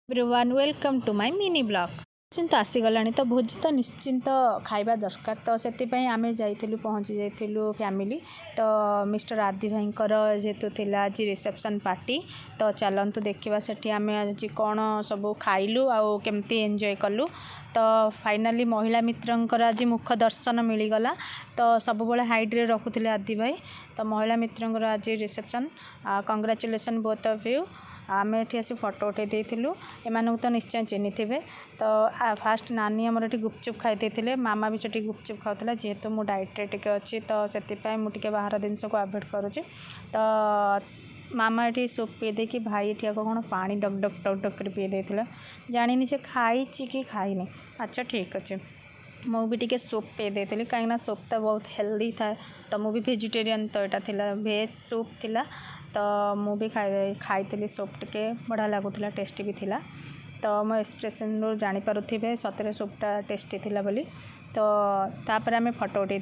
Everyone welcome to my mini blog. निश्चिंत आसीगला तो भोजी तो निश्चिंत खाइबा दरकार तो से आम जाइलु पहुँची जाइलु फैमिली तो मिस्टर आदि भाई जेहेतु थिला आज रिसेप्शन पार्टी तो चलतु देखा से आम आज कौन सब खाइलु आउ केमती एंजॉय कलु तो फाइनाली महिला मित्रंकर आज मुख दर्शन मिलगला तो सब बड़े हाइड्रे रखुले आदि भाई तो महिला मित्रंकर आज रिसेप्शन कंग्राचुलेसन बोथ ऑफ यू। आम ये आसी फोटो उठे देलु एम तो निश्चय चिन्ही थे तो फास्ट नानी आमर ये गुपचुप खाई मामा भी से गुपचुप खाऊला जेहेतु मु डाइट्रे टे अच्छी तो से मुझे बाहर जिनस को अवॉइड करुँचे तो मामा ये सूप पी दे कि भाई ये कौन पानी डक डक डक डक कर पी देता जानी से खाई कि खाई अच्छा ठीक अच्छे मु भी टे सूप पी देती कहीं सूप तो बहुत हेल्दी था तो मुझे वेजिटेरियन तो यहाँ भेज सूप थिला तो मु भी खाई सूप टे बढ़िया लगुला टेस्टी भी थिला तो मो एक्सप्रेशन रू जानीपारे सतरे सूपटा टेस्टी थिला बोली तो तापर आम फोटो उठे